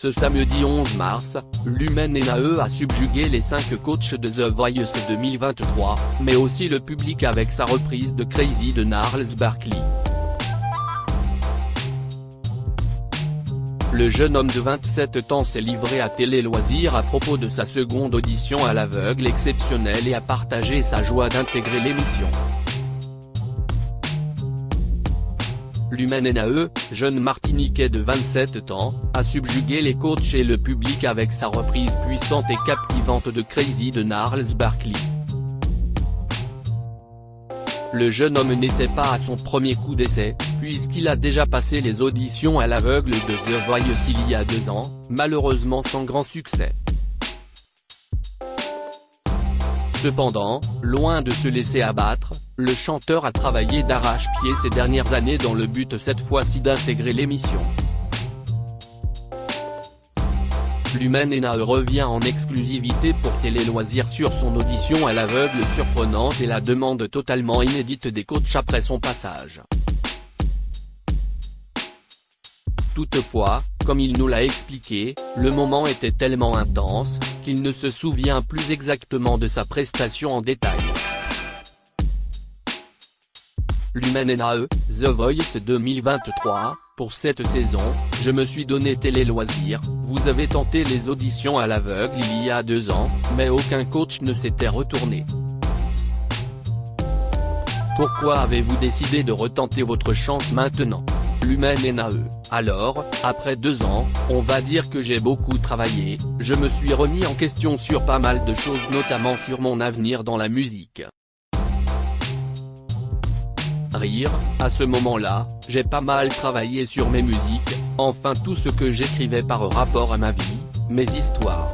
Ce samedi 11 mars, l'Humaine NAE a subjugué les 5 coachs de The Voice 2023, mais aussi le public avec sa reprise de Crazy de Gnarls Barkley. Le jeune homme de 27 ans s'est livré à Télé Loisirs à propos de sa seconde audition à l'aveugle exceptionnelle et a partagé sa joie d'intégrer l'émission. L'Humaine NAE, jeune martiniquais de 27 ans, a subjugué les coachs et le public avec sa reprise puissante et captivante de Crazy de Gnarls Barkley. Le jeune homme n'était pas à son premier coup d'essai, puisqu'il a déjà passé les auditions à l'aveugle de The Voice il y a 2 ans, malheureusement sans grand succès. Cependant, loin de se laisser abattre, le chanteur a travaillé d'arrache-pied ces dernières années dans le but cette fois-ci d'intégrer l'émission. L'Humaine NAE revient en exclusivité pour Télé Loisirs sur son audition à l'aveugle surprenante et la demande totalement inédite des coachs après son passage. Toutefois, comme il nous l'a expliqué, le moment était tellement intense, qu'il ne se souvient plus exactement de sa prestation en détail. L'Humaine NAE, The Voice 2023, pour cette saison, je me suis donné Télé Loisirs, vous avez tenté les auditions à l'aveugle il y a 2 ans, mais aucun coach ne s'était retourné. Pourquoi avez-vous décidé de retenter votre chance maintenant? L'Humaine NAE, alors, après 2 ans, on va dire que j'ai beaucoup travaillé, je me suis remis en question sur pas mal de choses notamment sur mon avenir dans la musique. Rire, à ce moment-là, j'ai pas mal travaillé sur mes musiques, enfin tout ce que j'écrivais par rapport à ma vie, mes histoires.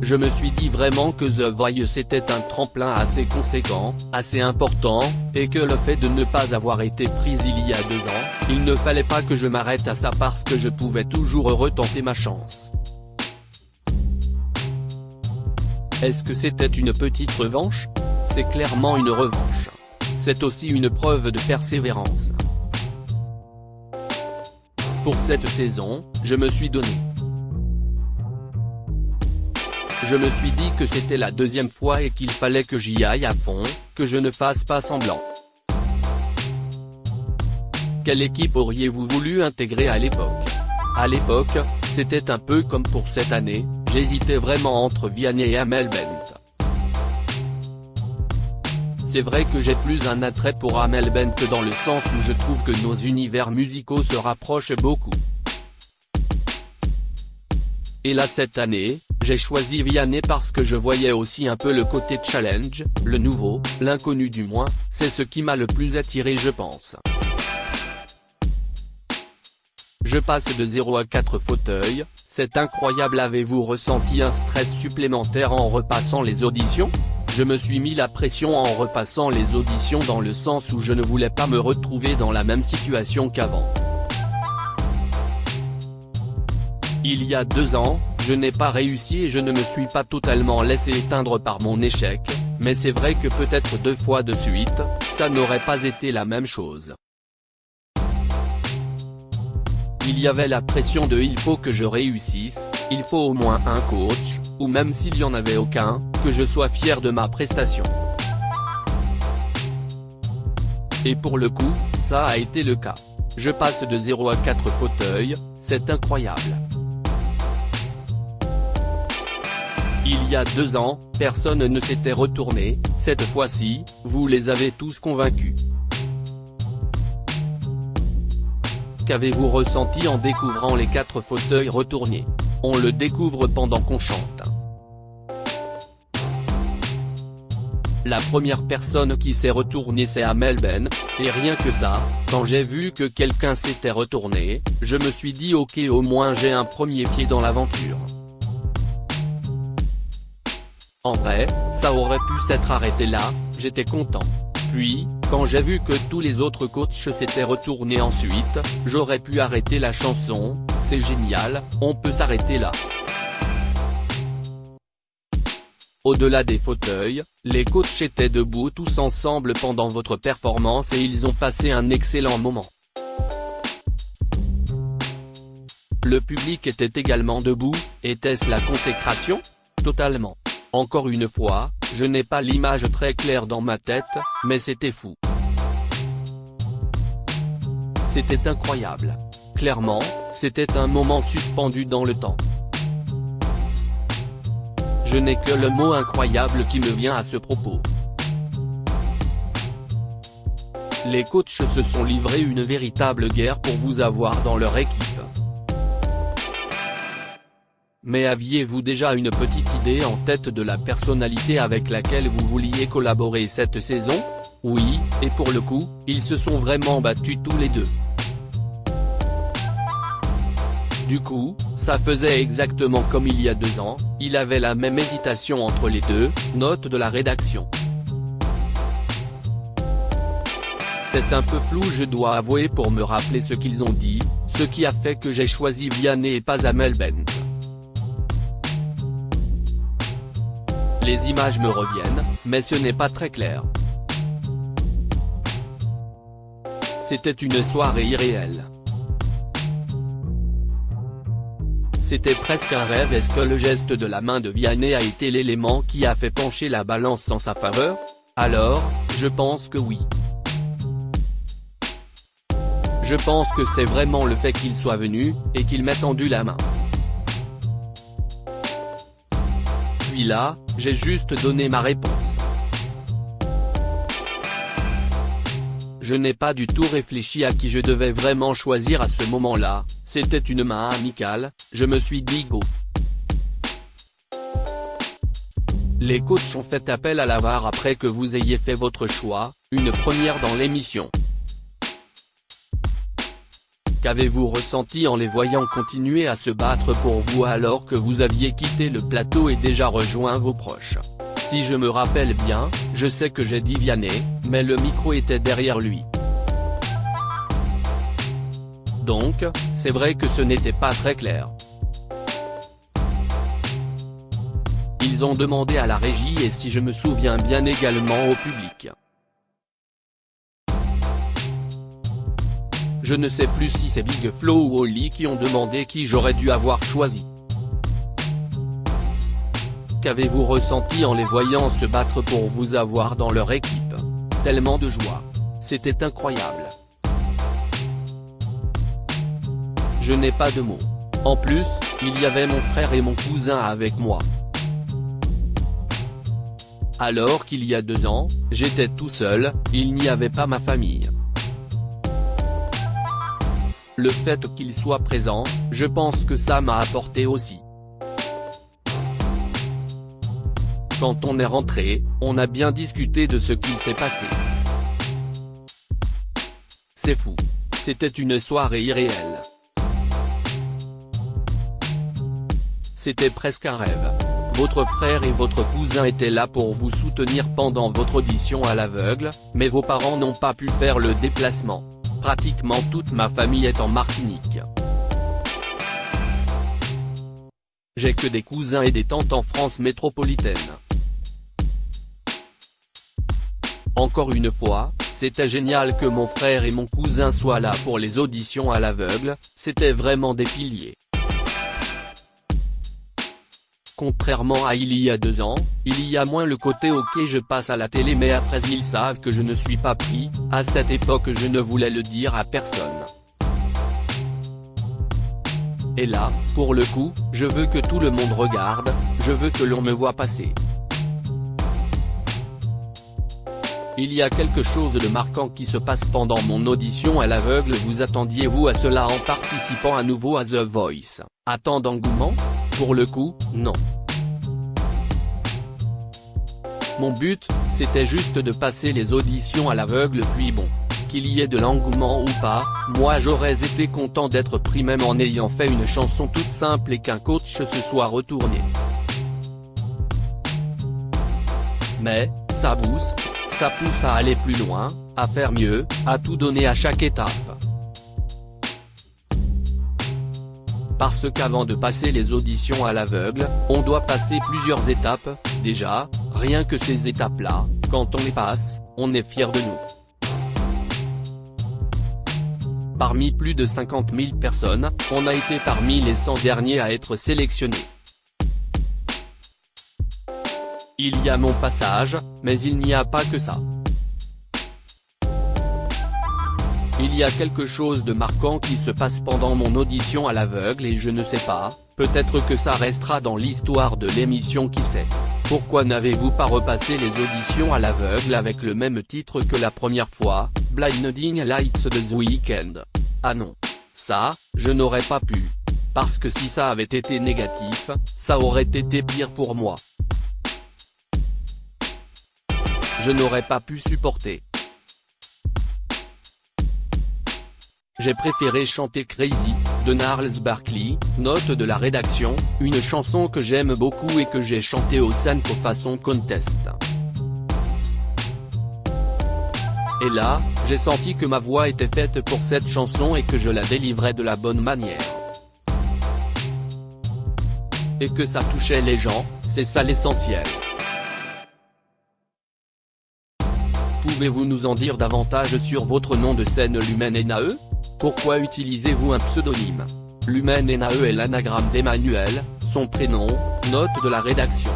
Je me suis dit vraiment que The Voice était un tremplin assez conséquent, assez important, et que le fait de ne pas avoir été prise il y a 2 ans, il ne fallait pas que je m'arrête à ça parce que je pouvais toujours retenter ma chance. Est-ce que c'était une petite revanche? C'est clairement une revanche. C'est aussi une preuve de persévérance. Pour cette saison, je me suis donné. Je me suis dit que c'était la 2e fois et qu'il fallait que j'y aille à fond, que je ne fasse pas semblant. Quelle équipe auriez-vous voulu intégrer à l'époque? À l'époque, c'était un peu comme pour cette année, j'hésitais vraiment entre Vianney et Amel Bent. C'est vrai que j'ai plus un attrait pour Amel Bent dans le sens où je trouve que nos univers musicaux se rapprochent beaucoup. Et là cette année, j'ai choisi Vianney parce que je voyais aussi un peu le côté challenge, le nouveau, l'inconnu du moins, c'est ce qui m'a le plus attiré je pense. Je passe de 0 à 4 fauteuils, c'est incroyable. Avez-vous ressenti un stress supplémentaire en repassant les auditions? Je me suis mis la pression en repassant les auditions dans le sens où je ne voulais pas me retrouver dans la même situation qu'avant. Il y a 2 ans, je n'ai pas réussi et je ne me suis pas totalement laissé éteindre par mon échec, mais c'est vrai que peut-être 2 fois de suite, ça n'aurait pas été la même chose. Il y avait la pression de il faut que je réussisse, il faut au moins un coach, ou même s'il y en avait aucun, que je sois fier de ma prestation. Et pour le coup, ça a été le cas. Je passe de 0 à 4 fauteuils, c'est incroyable. Il y a 2 ans, personne ne s'était retourné, cette fois-ci, vous les avez tous convaincus. Qu'avez-vous ressenti en découvrant les 4 fauteuils retournés? On le découvre pendant qu'on chante. La première personne qui s'est retournée c'est Amel Bent, et rien que ça, quand j'ai vu que quelqu'un s'était retourné, je me suis dit ok au moins j'ai un premier pied dans l'aventure. En vrai, ça aurait pu s'être arrêté là, j'étais content. Puis, quand j'ai vu que tous les autres coachs s'étaient retournés ensuite, j'aurais pu arrêter la chanson, c'est génial, on peut s'arrêter là. Au-delà des fauteuils, les coachs étaient debout tous ensemble pendant votre performance et ils ont passé un excellent moment. Le public était également debout, était-ce la consécration? Totalement. Encore une fois, je n'ai pas l'image très claire dans ma tête, mais c'était fou. C'était incroyable. Clairement, c'était un moment suspendu dans le temps. Je n'ai que le mot incroyable qui me vient à ce propos. Les coachs se sont livrés une véritable guerre pour vous avoir dans leur équipe. Mais aviez-vous déjà une petite idée en tête de la personnalité avec laquelle vous vouliez collaborer cette saison? Oui, et pour le coup, ils se sont vraiment battus tous les deux. Du coup, ça faisait exactement comme il y a 2 ans, il avait la même hésitation entre les deux, note de la rédaction. C'est un peu flou, je dois avouer, pour me rappeler ce qu'ils ont dit, ce qui a fait que j'ai choisi Vianney et pas Amel Bent. Les images me reviennent, mais ce n'est pas très clair. C'était une soirée irréelle. C'était presque un rêve. Est-ce que le geste de la main de Vianney a été l'élément qui a fait pencher la balance en sa faveur? Alors, je pense que oui. Je pense que c'est vraiment le fait qu'il soit venu, et qu'il m'ait tendu la main. Puis là, j'ai juste donné ma réponse. Je n'ai pas du tout réfléchi à qui je devais vraiment choisir à ce moment-là, c'était une main amicale, je me suis dit go. Les coachs ont fait appel à la VAR après que vous ayez fait votre choix, une première dans l'émission. Qu'avez-vous ressenti en les voyant continuer à se battre pour vous alors que vous aviez quitté le plateau et déjà rejoint vos proches? Si je me rappelle bien, je sais que j'ai dit Vianney, mais le micro était derrière lui. Donc, c'est vrai que ce n'était pas très clair. Ils ont demandé à la régie et si je me souviens bien également au public. Je ne sais plus si c'est Big Flo ou Oli qui ont demandé qui j'aurais dû avoir choisi. Qu'avez-vous ressenti en les voyant se battre pour vous avoir dans leur équipe? Tellement de joie. C'était incroyable. Je n'ai pas de mots. En plus, il y avait mon frère et mon cousin avec moi. Alors qu'il y a 2 ans, j'étais tout seul, il n'y avait pas ma famille. Le fait qu'il soit présent, je pense que ça m'a apporté aussi. Quand on est rentré, on a bien discuté de ce qu'il s'est passé. C'est fou. C'était une soirée irréelle. C'était presque un rêve. Votre frère et votre cousin étaient là pour vous soutenir pendant votre audition à l'aveugle, mais vos parents n'ont pas pu faire le déplacement. Pratiquement toute ma famille est en Martinique. J'ai que des cousins et des tantes en France métropolitaine. Encore une fois, c'était génial que mon frère et mon cousin soient là pour les auditions à l'aveugle, c'était vraiment des piliers. Contrairement à il y a 2 ans, il y a moins le côté ok je passe à la télé mais après ils savent que je ne suis pas pris, à cette époque je ne voulais le dire à personne. Et là, pour le coup, je veux que tout le monde regarde, je veux que l'on me voit passer. Il y a quelque chose de marquant qui se passe pendant mon audition à l'aveugle. Vous attendiez-vous à cela en participant à nouveau à The Voice? Tant d'engouement? Pour le coup, non. Mon but, c'était juste de passer les auditions à l'aveugle puis bon. Qu'il y ait de l'engouement ou pas, moi j'aurais été content d'être pris même en ayant fait une chanson toute simple et qu'un coach se soit retourné. Mais, ça pousse à aller plus loin, à faire mieux, à tout donner à chaque étape. Parce qu'avant de passer les auditions à l'aveugle, on doit passer plusieurs étapes, déjà, rien que ces étapes-là, quand on les passe, on est fier de nous. Parmi plus de 50 000 personnes, on a été parmi les 100 derniers à être sélectionnés. Il y a mon passage, mais il n'y a pas que ça. Il y a quelque chose de marquant qui se passe pendant mon audition à l'aveugle et je ne sais pas, peut-être que ça restera dans l'histoire de l'émission, qui sait. Pourquoi n'avez-vous pas repassé les auditions à l'aveugle avec le même titre que la première fois, Blinding Lights de The Weeknd? Ah non. Ça, je n'aurais pas pu. Parce que si ça avait été négatif, ça aurait été pire pour moi. Je n'aurais pas pu supporter. J'ai préféré chanter Crazy, de Gnarls Barkley, note de la rédaction, une chanson que j'aime beaucoup et que j'ai chantée au Sankofa Song Contest. Et là, j'ai senti que ma voix était faite pour cette chanson et que je la délivrais de la bonne manière. Et que ça touchait les gens, c'est ça l'essentiel. Pouvez-vous nous en dire davantage sur votre nom de scène Lumen Nae? Pourquoi utilisez-vous un pseudonyme? Lumen Nae est l'anagramme d'Emmanuel, son prénom, note de la rédaction.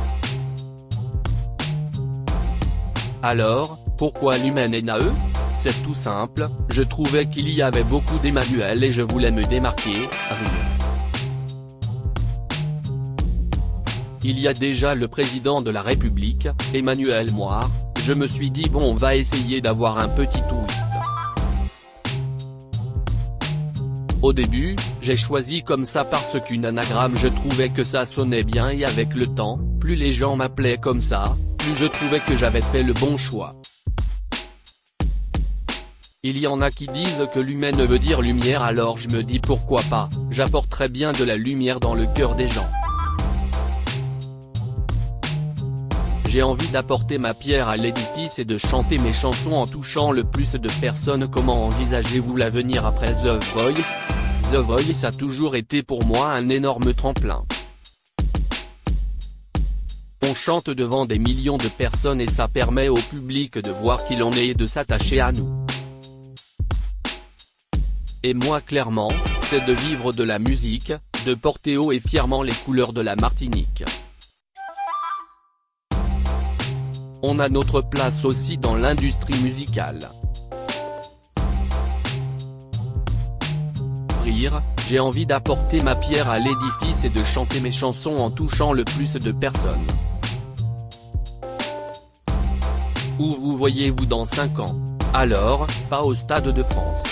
Alors, pourquoi Lumen Nae? C'est tout simple, je trouvais qu'il y avait beaucoup d'Emmanuel et je voulais me démarquer, rire. Il y a déjà le président de la République, Emmanuel Moir, je me suis dit bon, on va essayer d'avoir un petit twist. Au début, j'ai choisi comme ça parce qu'une anagramme je trouvais que ça sonnait bien et avec le temps, plus les gens m'appelaient comme ça, plus je trouvais que j'avais fait le bon choix. Il y en a qui disent que Lumen veut dire lumière, alors je me dis pourquoi pas, j'apporterai bien de la lumière dans le cœur des gens. J'ai envie d'apporter ma pierre à l'édifice et de chanter mes chansons en touchant le plus de personnes. Comment envisagez-vous l'avenir après The Voice? The Voice a toujours été pour moi un énorme tremplin. On chante devant des millions de personnes et ça permet au public de voir qui l'on est et de s'attacher à nous. Et moi clairement, c'est de vivre de la musique, de porter haut et fièrement les couleurs de la Martinique. On a notre place aussi dans l'industrie musicale. Rire, j'ai envie d'apporter ma pierre à l'édifice et de chanter mes chansons en touchant le plus de personnes. Où vous voyez-vous dans 5 ans? Alors, pas au Stade de France.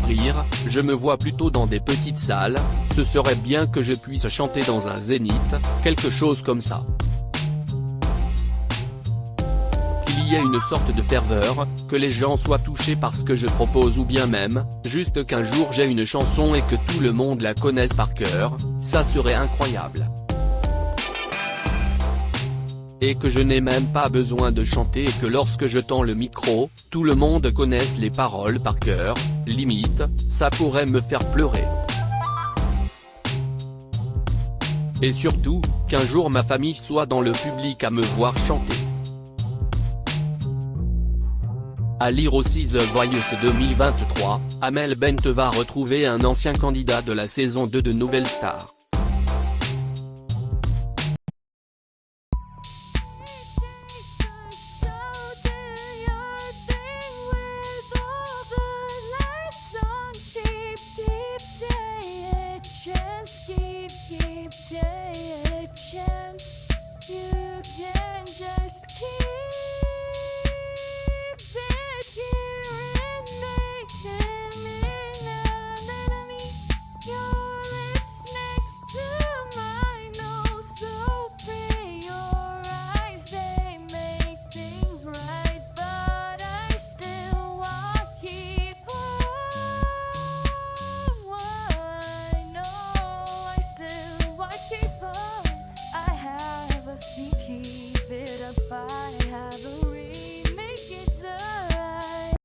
Rire, je me vois plutôt dans des petites salles, ce serait bien que je puisse chanter dans un zénith, quelque chose comme ça. Qu'il y ait une sorte de ferveur, que les gens soient touchés par ce que je propose ou bien même, juste qu'un jour j'ai une chanson et que tout le monde la connaisse par cœur, ça serait incroyable. Et que je n'ai même pas besoin de chanter et que lorsque je tends le micro, tout le monde connaisse les paroles par cœur, limite, ça pourrait me faire pleurer. Et surtout, qu'un jour ma famille soit dans le public à me voir chanter. À lire aussi The Voice 2023, Amel Bent va retrouver un ancien candidat de la saison 2 de Nouvelle Star.